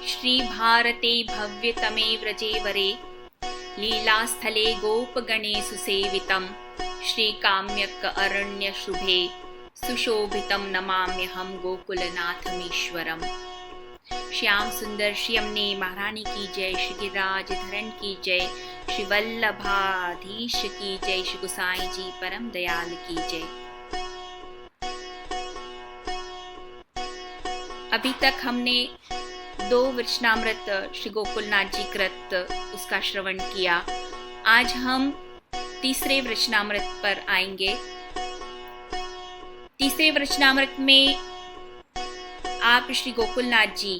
श्रीभारते भव्यतमे व्रजेवरे लीलास्थले गोपगणेषु सेवितं श्रीकाम्यक अरण्यशुभे सुशोभितं नमाम्यहं गोकुलनाथमीश्वरम्। श्याम सुंदर श्री अम्ने महारानी की जय, श्री गिरिराज धरण की जय, श्री वल्लभाधीश की जय, श्री गोसाई जी परम दयाल की जय। अभी तक हमने 2 वचनामृत श्री गोकुलनाथ जी कृत उसका श्रवण किया। आज हम तीसरे वचनामृत पर आएंगे। तीसरे वचनामृत में आप श्री गोकुलनाथ जी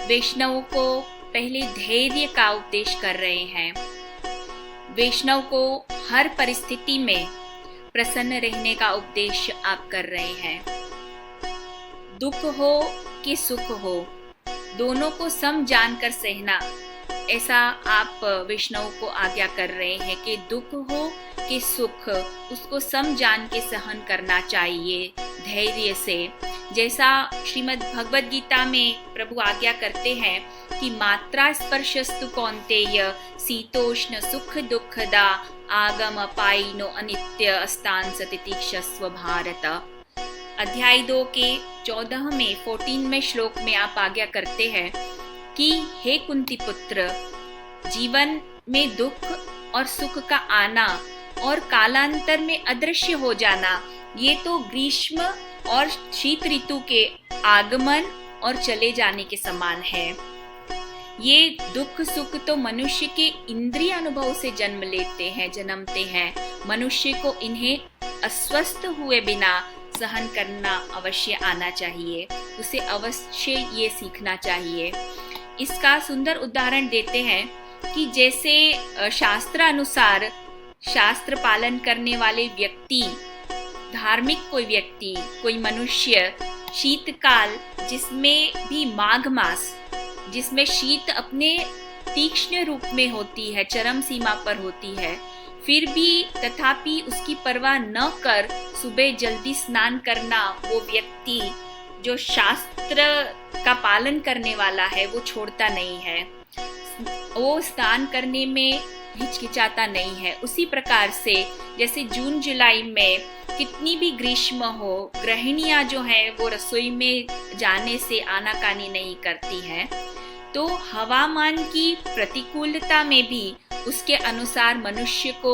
वैष्णवों को पहले धैर्य का उपदेश कर रहे हैं। वैष्णव को हर परिस्थिति में प्रसन्न रहने का उपदेश आप कर रहे हैं। दुख हो कि सुख हो, दोनों को सम जानकर सहना, ऐसा आप वैष्णव को आज्ञा कर रहे हैं कि दुख हो कि सुख, उसको सम जान के सहन करना चाहिए धैर्य से। जैसा श्रीमद् भगवद गीता में प्रभु आज्ञा करते हैं कि मात्रा स्पर्शस्तु कौन्तेय शीतोष्ण सुख दुखदा आगम पाइनो अनित्य अस्तांस तितिक्षस्व भारत। अध्याय 2 के 14वें श्लोक में आप आज्ञा करते हैं कि हे कुंती पुत्र, जीवन में दुख और सुख का आना और कालांतर में अदृश्य हो जाना, ये तो ग्रीष्म और शीत ऋतु के आगमन और चले जाने के समान है। ये दुख सुख तो मनुष्य के इंद्रिय अनुभव से जन्मते हैं। मनुष्य को इन्हें अस्वस्थ हुए बिना सहन करना अवश्य आना चाहिए, उसे अवश्य ये सीखना चाहिए। इसका सुंदर उदाहरण देते हैं कि जैसे शास्त्र अनुसार शास्त्र पालन करने वाले व्यक्ति, धार्मिक कोई व्यक्ति, कोई मनुष्य शीतकाल, जिसमें भी माघ मास, जिसमें शीत अपने तीक्ष्ण रूप में होती है, चरम सीमा पर होती है, फिर भी तथापि उसकी परवाह न कर सुबह जल्दी स्नान करना, वो व्यक्ति जो शास्त्र का पालन करने वाला है वो छोड़ता नहीं है, वो स्नान करने में हिचकिचाता नहीं है। उसी प्रकार से जैसे जून जुलाई में कितनी भी ग्रीष्म हो, गृहिणियां जो है वो रसोई में जाने से आनाकानी नहीं करती हैं, तो हवामान की प्रतिकूलता में भी उसके अनुसार मनुष्य को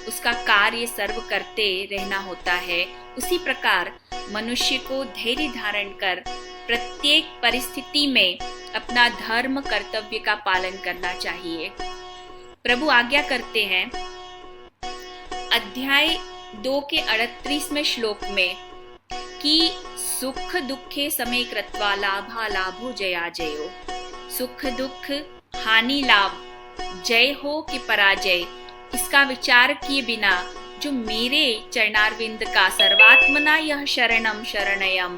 उसका कार्य सर्व करते रहना होता है। उसी प्रकार मनुष्य को धैर्य धारण कर प्रत्येक परिस्थिति में अपना धर्म कर्तव्य का पालन करना चाहिए। प्रभु आज्ञा करते हैं अध्याय 2 के 38वें श्लोक में कि सुख दुखे समय कृत्वा लाभा लाभो जया जयो। सुख दुख, हानि लाभ, जय हो कि पराजय, इसका विचार किए बिना जो मेरे चरणारविंद का सर्वात्मना यह शरणम शरणयम,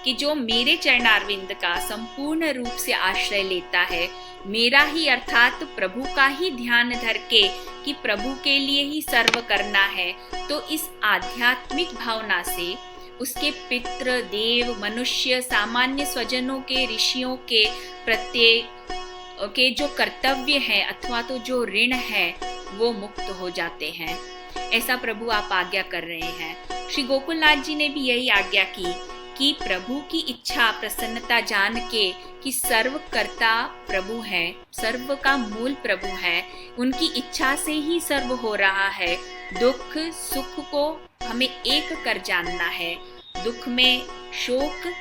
कि जो मेरे चरणारविंद का संपूर्ण रूप से आश्रय लेता है, मेरा ही अर्थात प्रभु का ही ध्यान धर के कि प्रभु के लिए ही सर्व करना है, तो इस आध्यात्मिक भावना से उसके पितृ, देव, मनुष्य, सामान्य स्वजनों के, ऋषियों के प्रत्येक के जो कर्तव्य है अथवा तो जो ऋण है वो मुक्त हो जाते हैं। ऐसा प्रभु आप आज्ञा कर रहे हैं। श्री गोकुलनाथ जी ने भी यही आज्ञा की कि प्रभु की इच्छा प्रसन्नता जान के कि सर्वकर्ता प्रभु है, सर्व का मूल प्रभु है, उनकी इच्छा से ही सर्व हो रहा है। दुख सुख को हमें एक कर जानना है। दुख में शोक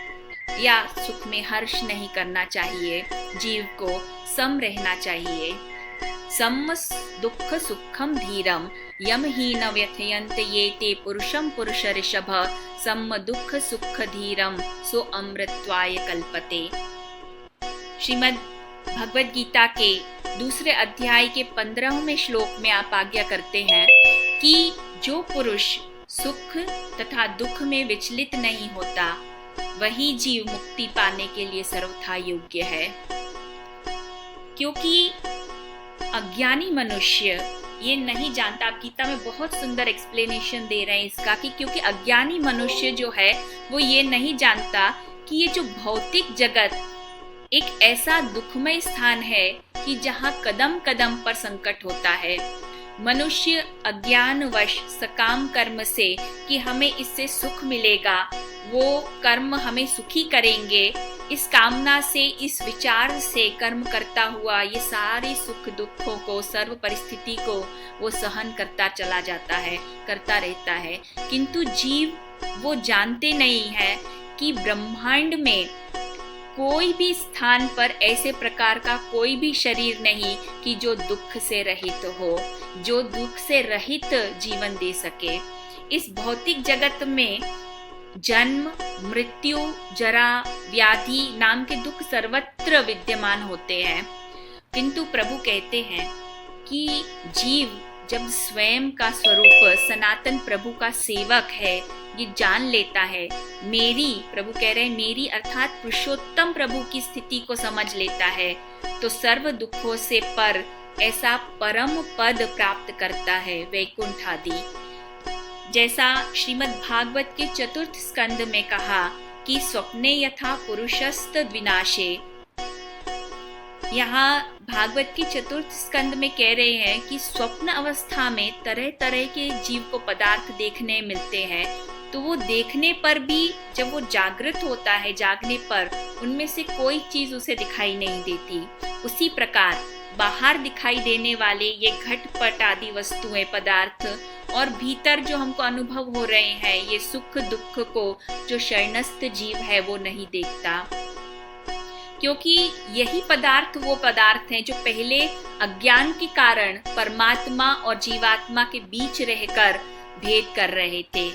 या सुख में हर्ष नहीं करना चाहिए, जीव को सम रहना चाहिए। सम दुख सुखम धीरम यम ही न व्यथयन्त ये ते पुरुषम पुरुष ऋषभ सम दुख सुख धीरम सो अमृतत्वाय कल्पते। श्रीमद् भगवद गीता के 2 अध्याय के 15वें श्लोक में आप आज्ञा करते हैं कि जो पुरुष सुख तथा दुख में विचलित नहीं होता, वही जीव मुक्ति पाने के लिए सर्वथा योग्य है। क्योंकि अज्ञानी मनुष्य ये नहीं जानता, आप गीता में बहुत सुंदर एक्सप्लेनेशन दे रहे हैं इसका कि क्योंकि अज्ञानी मनुष्य जो है वो ये नहीं जानता कि ये जो भौतिक जगत एक ऐसा दुखमय स्थान है कि जहाँ कदम कदम पर संकट होता है। मनुष्य अज्ञानवश सकाम कर्म से कि हमें इससे सुख मिलेगा, वो कर्म हमें सुखी करेंगे, इस कामना से, इस विचार से कर्म करता हुआ ये सारे सुख दुखों को, सर्व परिस्थिति को वो सहन करता चला जाता है, करता रहता है। किंतु जीव वो जानते नहीं है कि ब्रह्मांड में कोई भी स्थान पर ऐसे प्रकार का कोई भी शरीर नहीं कि जो दुख से रहित हो, जो दुख से रहित जीवन दे सके। इस भौतिक जगत में जन्म, मृत्यु, जरा, व्याधि नाम के दुख सर्वत्र विद्यमान होते हैं। किंतु प्रभु कहते हैं कि जीव जब स्वयं का स्वरूप सनातन प्रभु का सेवक है, ये जान लेता है, मेरी, प्रभु कह रहे हैं मेरी अर्थात पुरुषोत्तम प्रभु की स्थिति को समझ लेता है, तो सर्व दुखों से पर ऐसा परम पद प्राप्त करता है, वैकुंठ आदि। जैसा श्रीमद् भागवत के चतुर्थ स्कंद में कहा कि स्वप्ने यथा पुरुषस्त विनाशे, यहाँ भागवत के चतुर्थ स्कंद में कह रहे हैं कि स्वप्न अवस्था में तरह तरह के जीव को पदार्थ देखने मिलते हैं, तो वो देखने पर भी जब वो जागृत होता है, जागने पर उनमें से कोई चीज उसे दिखाई नहीं देती। उसी प्रकार बाहर दिखाई देने वाले ये घटपट आदि वस्तुएं, पदार्थ और भीतर जो हमको अनुभव हो रहे हैं ये सुख दुख को जो शरणस्थ जीव है वो नहीं देखता, क्योंकि यही पदार्थ वो पदार्थ हैं जो पहले अज्ञान के कारण परमात्मा और जीवात्मा के बीच रहकर भेद कर रहे थे।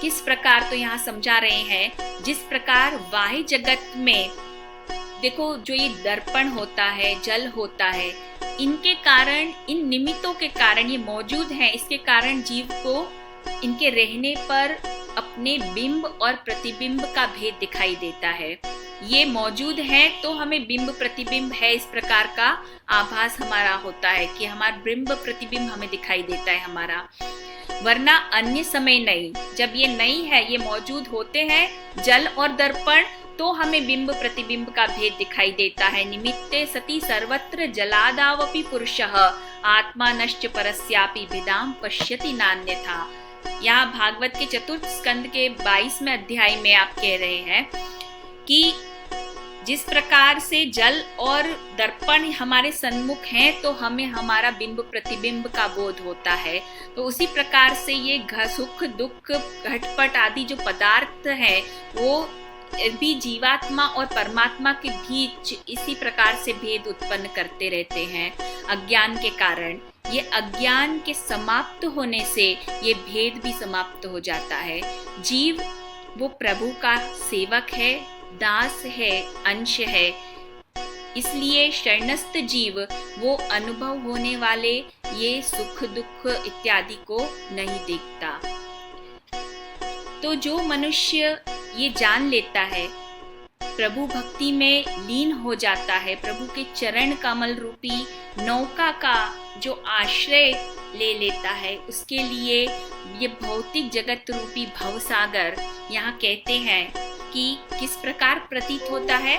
किस प्रकार, तो यहाँ समझा रहे हैं, जिस प्रकार बाह्य जगत में देखो जो ये दर्पण होता है, जल होता है, इनके कारण, इन निमित्तों के कारण ये मौजूद हैं, इसके कारण जीव को इनके रहने पर अपने बिंब और प्रतिबिंब का भेद दिखाई देता है। ये मौजूद है तो हमें बिंब प्रतिबिंब है इस प्रकार का आभास हमारा होता है कि हमारा बिंब प्रतिबिंब हमें दिखाई देता है हमारा, वरना अन्य समय नहीं। जब ये नहीं है, ये मौजूद होते हैं जल और दर्पण, तो हमें बिंब प्रतिबिंब का भेद दिखाई देता है। निमित्ते सति सर्वत्र जलादावपि पुरुषः आत्मा नश्च परस्यापि विदाम पश्यति नान्यथा। यहाँ भागवत के चतुर्थ स्कंद के 22वें अध्याय में आप कह रहे हैं कि जिस प्रकार से जल और दर्पण हमारे सन्मुख हैं तो हमें हमारा बिंब प्रतिबिंब का बोध होता है, तो उसी प्रकार से ये सुख दुख घटपट आदि जो पदार्थ हैं वो भी जीवात्मा और परमात्मा के बीच इसी प्रकार से भेद उत्पन्न करते रहते हैं अज्ञान के कारण। ये अज्ञान के समाप्त होने से ये भेद भी समाप्त हो जाता है। जीव वो प्रभु का सेवक है, दास है, अंश है, इसलिए शरणस्थ जीव वो अनुभव होने वाले ये सुख दुख इत्यादि को नहीं देखता। तो जो मनुष्य ये जान लेता है, प्रभु भक्ति में लीन हो जाता है, प्रभु के चरण कमल रूपी नौका का जो आश्रय ले लेता है, उसके लिए ये भौतिक जगत रूपी भवसागर यहाँ कहते हैं कि किस प्रकार प्रतीत होता है।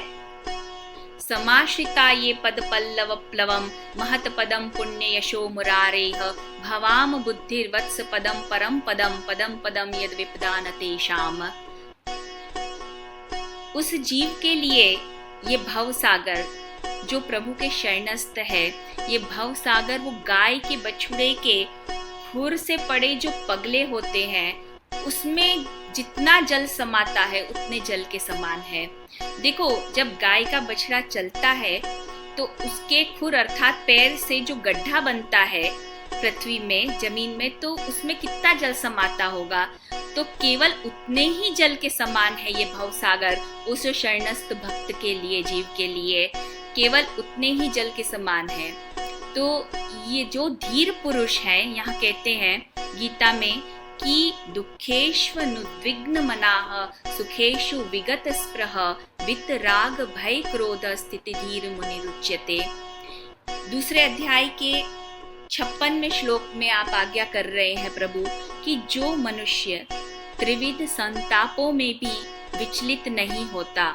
समाश्रिता ये पद पल्लव प्लवम महत पदम पुण्य यशो मुरारेह भवाम बुद्धिर्वत्स पदम परम पदम पदम पदम यद विपदान तेषाम। उस जीव के लिए ये भव सागर जो प्रभु के शरणस्थ है, ये भव सागर वो गाय के बछड़े के खुर से पड़े जो पगले होते हैं उसमें जितना जल समाता है उतने जल के समान है। देखो जब गाय का बछड़ा चलता है तो उसके खुर अर्थात पैर से जो गड्ढा बनता है पृथ्वी में, जमीन में, तो उसमें कितना जल समाता होगा, तो केवल उतने ही जल के समान है ये भवसागर उस शरणस्थ भक्त के लिए, जीव के लिए केवल उतने ही जल के समान है। तो ये जो धीर पुरुष है, यहाँ कहते हैं गीता में कि दुखेष्वनुद्विग्न मनाः सुखेषु विगत स्पृह वितराग भय क्रोध स्थिति धीर मुनिरुच्यते। दूसरे अध्याय के 56वें श्लोक में आप आज्ञा कर रहे हैं प्रभु कि जो मनुष्य त्रिविध संतापों में भी विचलित नहीं होता,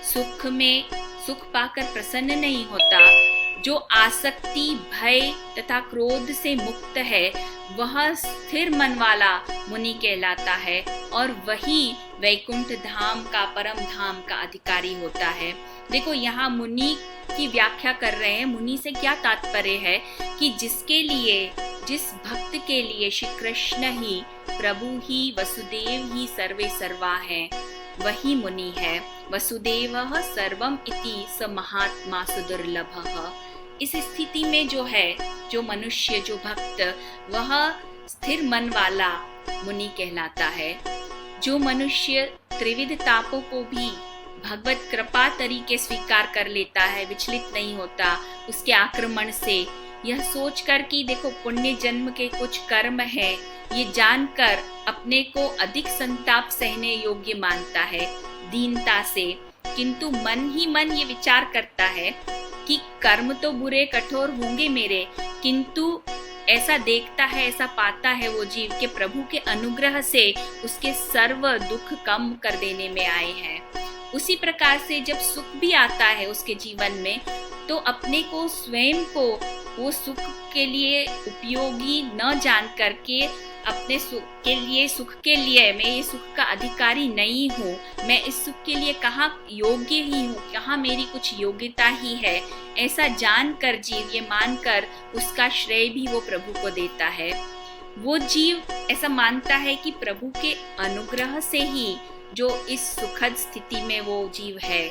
सुख में सुख पाकर प्रसन्न नहीं होता, जो आसक्ति, भय तथा क्रोध से मुक्त है, वह स्थिर मन वाला मुनि कहलाता है और वही वैकुंठ धाम का, परम धाम का अधिकारी होता है। देखो यहाँ मुनि की व्याख्या कर रहे हैं। मुनि से क्या तात्पर्य है कि जिसके लिए, जिस भक्त के लिए श्री कृष्ण ही, प्रभु ही, वसुदेव ही सर्वे सर्वा है, वही मुनि है। वसुदेवः सर्वम इति स महात्मा सुदुर्लभः। इस स्थिति में जो है, जो मनुष्य, जो भक्त, वह स्थिर मन वाला मुनि कहलाता है। जो मनुष्य त्रिविध तापों को भी भगवत कृपा तरीके स्वीकार कर लेता है, विचलित नहीं होता उसके आक्रमण से, यह सोचकर कि देखो पुण्य जन्म के कुछ कर्म है, ये जानकर अपने को अधिक संताप सहने योग्य मानता है दीनता से, किंतु मन ही मन ये विचार करता है कि कर्म तो बुरे कठोर होंगे मेरे, किंतु ऐसा देखता है, ऐसा पाता है वो जीव के प्रभु के अनुग्रह से उसके सर्व दुख कम कर देने में आए हैं। उसी प्रकार से जब सुख भी आता है उसके जीवन में, तो अपने को, स्वयं को वो सुख के लिए उपयोगी न जान करके, अपने सुख के लिए मैं ये सुख का अधिकारी नहीं हूँ, मैं इस सुख के लिए कहाँ योग्य ही हूँ, कहाँ मेरी कुछ योग्यता ही है, ऐसा जानकर जीव ये मानकर उसका श्रेय भी वो प्रभु को देता है। वो जीव ऐसा मानता है कि प्रभु के अनुग्रह से ही जो इस सुखद स्थिति में वो जीव है।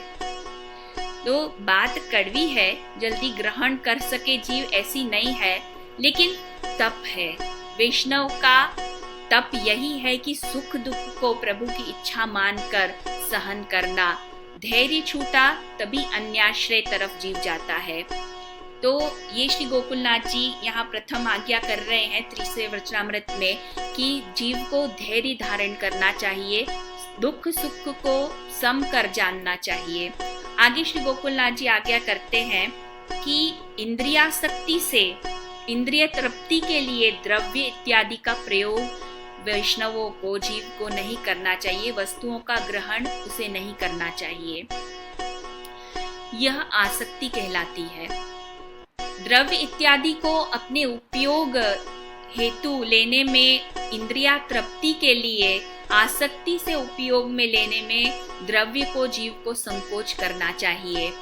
तो बात कड़वी है, जल्दी ग्रहण कर सके जीव ऐसी नहीं है, लेकिन तप है। वैष्णव का तप यही है कि सुख दुख को प्रभु की इच्छा मानकर सहन करना। धैर्य छूटा तभी अन्याश्रय तरफ जीव जाता है। तो ये श्री गोकुलनाथ जी यहाँ प्रथम आज्ञा कर रहे हैं तीसरे वचनामृत में कि जीव को धैर्य धारण करना चाहिए, दुख सुख को सम कर जानना चाहिए। आगे श्री गोकुलनाथ जी आज्ञा करते हैं कि इंद्रियासक्ति से, इंद्रिय तृप्ति के लिए द्रव्य इत्यादि का प्रयोग वैष्णवों को, जीव को नहीं करना चाहिए। वस्तुओं का ग्रहण उसे नहीं करना चाहिए। यह आसक्ति कहलाती है। द्रव्य इत्यादि को अपने उपयोग हेतु लेने में, इंद्रिया तृप्ति के लिए आसक्ति से उपयोग में लेने में द्रव्य को, जीव को संकोच करना चाहिए।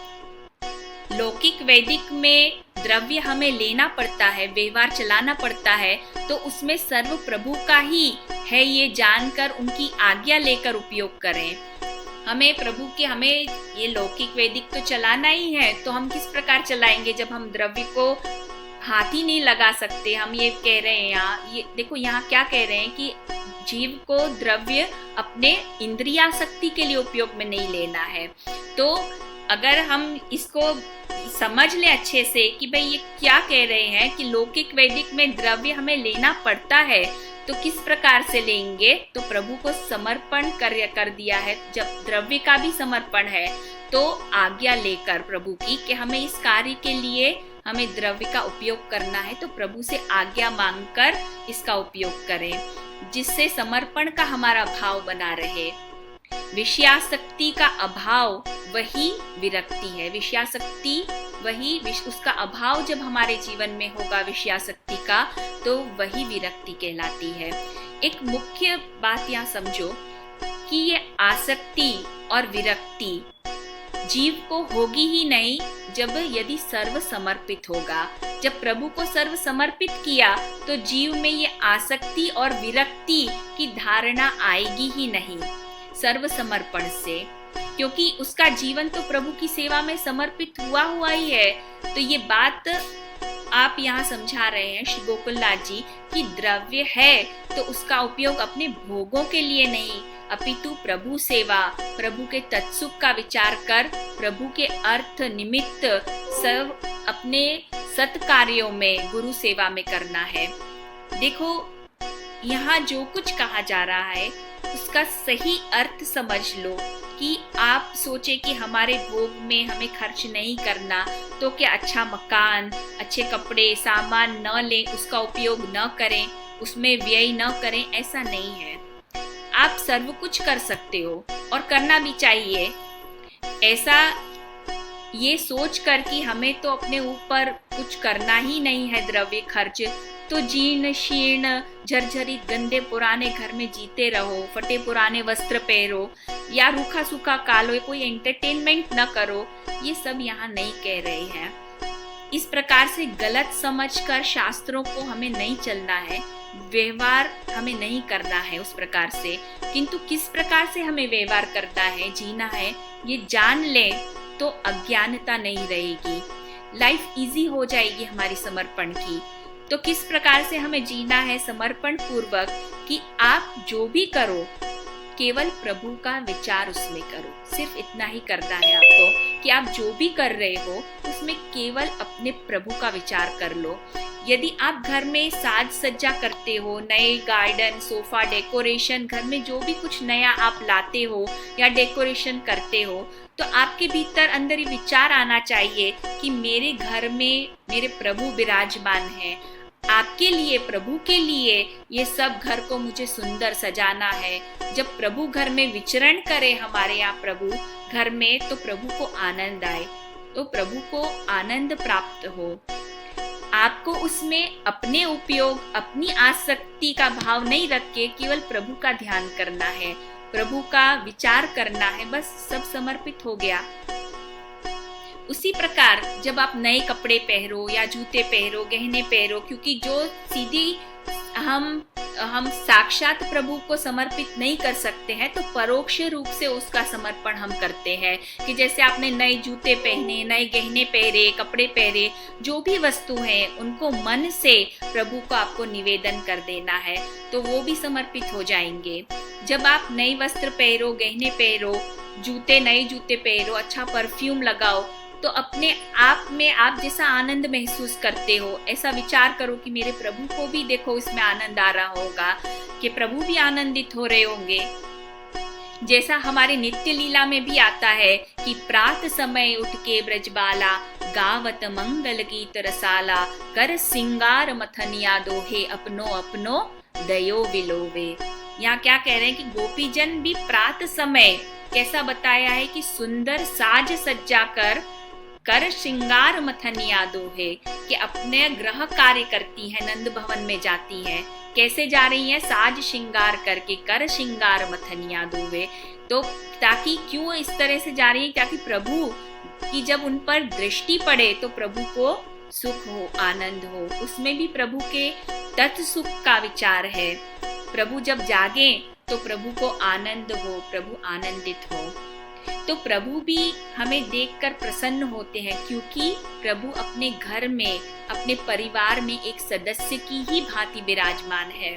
लौकिक वैदिक में द्रव्य हमें लेना पड़ता है, व्यवहार चलाना पड़ता है, तो उसमें सर्व प्रभु का ही है ये जानकर उनकी आज्ञा लेकर उपयोग करें। हमें प्रभु के, हमें ये लौकिक वैदिक तो चलाना ही है, तो हम किस प्रकार चलाएंगे जब हम द्रव्य को हाथ ही नहीं लगा सकते। हम ये कह रहे हैं यहाँ, ये देखो यहाँ क्या कह रहे हैं कि जीव को द्रव्य अपने इंद्रियासक्ति के लिए उपयोग में नहीं लेना है। तो अगर हम इसको समझ ले अच्छे से कि भाई ये क्या कह रहे हैं कि लौकिक वैदिक में द्रव्य हमें लेना पड़ता है, तो किस प्रकार से लेंगे, तो प्रभु को समर्पण कर दिया है। जब द्रव्य का भी समर्पण है तो आज्ञा लेकर प्रभु की कि हमें इस कार्य के लिए हमें द्रव्य का उपयोग करना है, तो प्रभु से आज्ञा मांगकर इसका उपयोग करें, जिससे समर्पण का हमारा भाव बना रहे। विषयासक्ति का अभाव वही विरक्ति है। विषयासक्ति वही, उसका अभाव जब हमारे जीवन में होगा विषयासक्ति का, तो वही विरक्ति कहलाती है। एक मुख्य बात यहाँ समझो कि ये आसक्ति और विरक्ति जीव को होगी ही नहीं जब यदि सर्व समर्पित होगा। जब प्रभु को सर्व समर्पित किया तो जीव में ये आसक्ति और विरक्ति की धारणा आएगी ही नहीं सर्व समर्पण से, क्योंकि उसका जीवन तो प्रभु की सेवा में समर्पित हुआ ही है। तो ये बात आप यहाँ समझा रहे हैं श्री गोकुलनाथ जी कि द्रव्य है तो उसका उपयोग अपने भोगों के लिए नहीं, अपितु प्रभु सेवा, प्रभु के तत्सुख का विचार कर प्रभु के अर्थ निमित्त सब अपने सत्कार्यों में, गुरु सेवा में करना है। देखो यहाँ जो कुछ कहा जा रहा है उसका सही अर्थ समझ लो कि आप सोचे कि हमारे भोग में हमें खर्च नहीं करना, तो क्या अच्छा मकान, अच्छे कपड़े, सामान न लें, उसका उपयोग न करें, उसमें व्यय न करें, ऐसा नहीं है। आप सर्व कुछ कर सकते हो और करना भी चाहिए। ऐसा ये सोच कर कि हमें तो अपने ऊपर कुछ करना ही नहीं है द्रव्य खर्च, तो जीर्ण शीर्ण झरझरित गंदे पुराने घर में जीते रहो, फटे पुराने वस्त्र पहरो या रूखा सूखा कालो, कोई एंटरटेनमेंट न करो, ये सब यहाँ नहीं कह रहे हैं। इस प्रकार से गलत समझकर शास्त्रों को हमें नहीं चलना है, व्यवहार हमें नहीं करना है उस प्रकार से। किंतु किस प्रकार से हमें व्यवहार करना है, जीना है, ये जान ले तो अज्ञानता नहीं रहेगी, लाइफ इजी हो जाएगी हमारी समर्पण की। तो किस प्रकार से हमें जीना है समर्पण पूर्वक, कि आप जो भी करो केवल प्रभु का विचार उसमें करो। सिर्फ इतना ही करना है आपको कि आप जो भी कर रहे हो उसमें केवल अपने प्रभु का विचार कर लो। यदि आप घर में साज सज्जा करते हो, नए गार्डन, सोफा, डेकोरेशन, घर में जो भी कुछ नया आप लाते हो या डेकोरेशन करते हो, तो आपके भीतर अंदर ये विचार आना चाहिए कि मेरे घर में मेरे प्रभु विराजमान हैं। आपके लिए, प्रभु के लिए ये सब घर को मुझे सुंदर सजाना है। जब प्रभु घर में विचरण करे, हमारे यहाँ प्रभु घर में, तो प्रभु को आनंद आए, तो प्रभु को आनंद प्राप्त हो। आपको उसमें अपने उपयोग, अपनी आसक्ति का भाव नहीं रख के केवल प्रभु का ध्यान करना है, प्रभु का विचार करना है, बस सब समर्पित हो गया। उसी प्रकार जब आप नए कपड़े पहनो या जूते पहनो, गहने पहनो, क्योंकि जो सीधी हम साक्षात प्रभु को समर्पित नहीं कर सकते हैं, तो परोक्ष रूप से उसका समर्पण हम करते हैं। कि जैसे आपने नए जूते पहने, नए गहने पहने, कपड़े पहने, जो भी वस्तु है उनको मन से प्रभु को आपको निवेदन कर देना है, तो वो भी समर्पित हो जाएंगे। जब आप नए वस्त्र पहनो, गहने पहनो, जूते, नए जूते पहनो, अच्छा परफ्यूम लगाओ, तो अपने आप में आप जैसा आनंद महसूस करते हो, ऐसा विचार करो कि मेरे प्रभु को भी देखो इसमें आनंद आ रहा होगा, कि प्रभु भी आनंदित हो रहे होंगे। जैसा हमारे नित्य लीला में भी आता है कि प्रात समय उठ के ब्रजबाला, गावत मंगल गीत रसाला, कर सिंगार मथनिया दोहे, अपनो अपनो दयो विलोवे। यहाँ क्या कह रहे हैं कि गोपीजन भी प्रात समय कैसा बताया है कि सुंदर साज सज्जा कर श्रृंगार मथनिया दोहे, कि अपने ग्रह कार्य करती है, नंद भवन में जाती है। कैसे जा रही है? साज श्रृंगार करके, कर श्रृंगार मथनिया दोहे। तो ताकि क्यों इस तरह से जा रही है? ताकि प्रभु की जब उन पर दृष्टि पड़े तो प्रभु को सुख हो, आनंद हो। उसमें भी प्रभु के तत् सुख का विचार है। प्रभु जब जागे तो प्रभु को आनंद हो, प्रभु आनंदित हो। तो प्रभु भी हमें देखकर प्रसन्न होते हैं, क्योंकि प्रभु अपने घर में, अपने परिवार में एक सदस्य की ही भांति विराजमान है।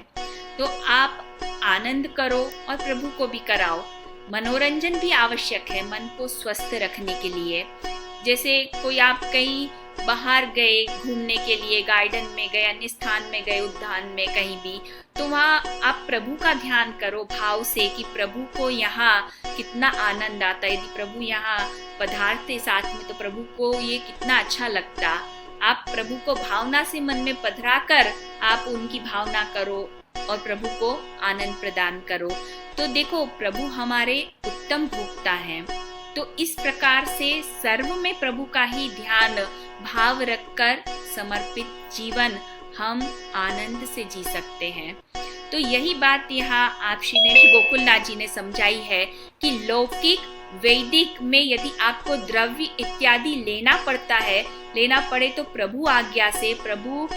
तो आप आनंद करो और प्रभु को भी कराओ। मनोरंजन भी आवश्यक है मन को स्वस्थ रखने के लिए। जैसे कोई आप कहीं बाहर गए घूमने के लिए, गार्डन में गए, अन्य स्थान में गए, उद्यान में, कहीं भी, तो वहाँ आप प्रभु का ध्यान करो भाव से कि प्रभु को यहाँ कितना आनंद आता है। यदि प्रभु यहाँ पधारते साथ में तो प्रभु को ये कितना अच्छा लगता। आप प्रभु को भावना से मन में पधरा कर आप उनकी भावना करो और प्रभु को आनंद प्रदान करो। तो देखो, प्रभु हमारे उत्तम भोक्ता हैं। तो इस प्रकार से सर्व में प्रभु का ही ध्यान भाव रखकर समर्पित जीवन हम आनंद से जी सकते हैं। तो यही बात यहाँ आप श्री गोकुलनाथ जी ने समझाई है कि लौकिक वैदिक में यदि आपको द्रव्य इत्यादि लेना पड़ता है, लेना पड़े तो प्रभु आज्ञा से, प्रभु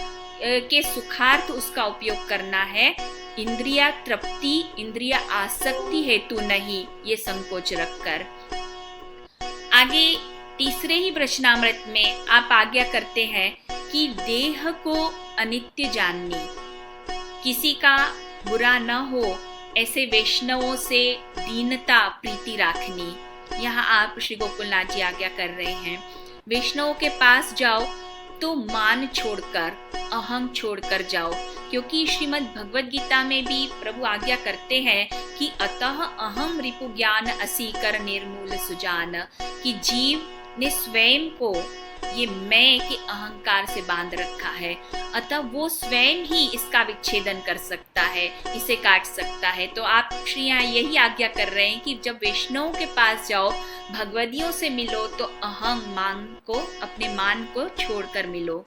के सुखार्थ उसका उपयोग करना है। इंद्रिया तृप्ति, इंद्रिया आसक्ति हेतु नहीं, ये संकोच रखकर। आगे तीसरे ही प्रश्नामृत में आप आज्ञा करते हैं कि देह को अनित्य जाननी, किसी का बुरा न हो, ऐसे वैष्णवों से दीनता प्रीति राखनी। यहाँ आप श्री गोकुलनाथ जी आज्ञा कर रहे हैं, वैष्णवों के पास जाओ तो मान छोड़कर, अहम छोड़कर जाओ। क्योंकि श्रीमद् भगवद गीता में भी प्रभु आज्ञा करते हैं कि अतः अहम रिपु ज्ञान असी कर निर्मूल सुजान, कि जीव ने स्वयं को ये मैं के अहंकार से बांध रखा है, अतः वो स्वयं ही इसका विच्छेदन कर सकता है, इसे काट सकता है। तो आप श्री यहाँ यही आज्ञा कर रहे हैं कि जब वैष्णव के पास जाओ, भगवदियों से मिलो, तो अहं मान को, अपने मान को छोड़कर मिलो,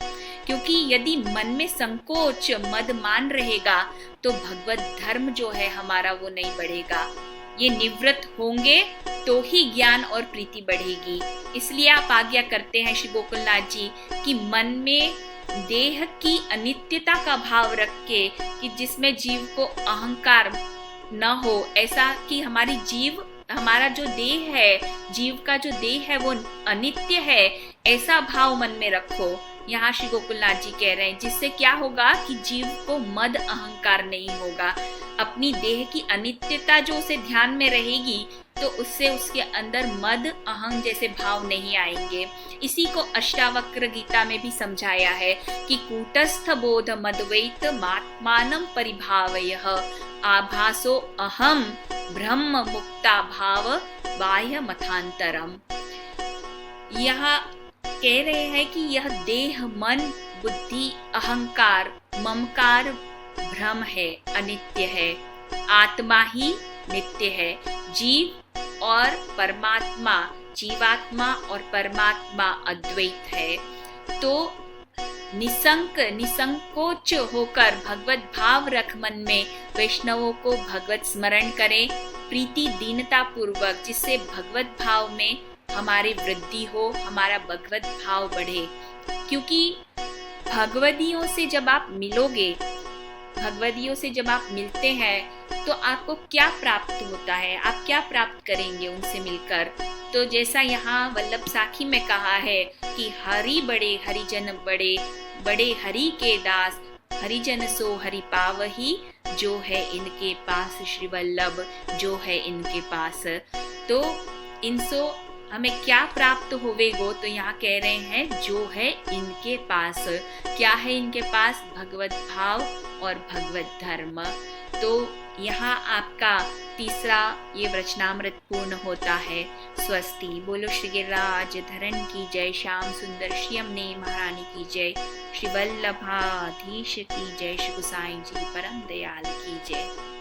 क्योंकि यदि मन में संकोच मद मान रहेगा तो भगवत धर्म जो है हमारा वो नहीं बढ़ेगा। ये निवृत्त होंगे तो ही ज्ञान और प्रीति बढ़ेगी। इसलिए आप आज्ञा करते हैं श्री गोकुलनाथ जी कि मन में देह की अनित्यता का भाव रख के, कि जिसमें जीव को अहंकार न हो, ऐसा कि हमारा जो देह है, जीव का जो देह है वो अनित्य है, ऐसा भाव मन में रखो। यहाँ श्री गोकुलनाथ जी कह रहे हैं, जिससे क्या होगा कि जीव को मद अहंकार नहीं होगा। अपनी देह की अनित्यता जो उसे ध्यान में रहेगी तो उससे उसके अंदर मद अहंग जैसे भाव नहीं आएंगे। इसी को अष्टावक्र गीता में भी समझाया है कि कूटस्थ बोध मद्वैत मात्मानं परिभावयः आभासो अहम ब्रह्म मुक्ता भाव बाह्य मथांतरम। यह कह रहे हैं कि यह देह, मन, बुद्धि, अहंकार, ममकार भ्रम है, अनित्य है। आत्मा ही नित्य है। जीव और परमात्मा, जीवात्मा और परमात्मा अद्वैत है। तो निसंकोच होकर भगवत भाव रख मन में वैष्णवों को भगवत स्मरण करें, प्रीति दीनता पूर्वक, जिससे भगवत भाव में हमारी वृद्धि हो, हमारा भगवत भाव बढ़े। क्योंकि भगवदियों से जब आप मिलोगे, भगवदियों से जब आप मिलते हैं तो आपको क्या प्राप्त होता है, आप क्या प्राप्त करेंगे उनसे मिलकर। तो जैसा यहाँ वल्लभ साखी में कहा है कि हरि बड़े हरिजन बड़े, बड़े हरि के दास, हरिजन सो हरि पावही, जो है इनके पास श्री वल्लभ, जो है इनके पास। तो इनसो हमें क्या प्राप्त होवेगो, तो यहाँ कह रहे हैं जो है इनके पास। क्या है इनके पास? भगवत भाव और भगवत धर्म। तो यहाँ आपका तीसरा ये वचनामृत पूर्ण होता है। स्वस्ति। बोलो श्री गिरिराज धरण की जय, श्याम सुंदर श्री यमुने महारानी की जय, श्री वल्लभाधीश की जय, श्री गोसाई जी परम दयाल की जय।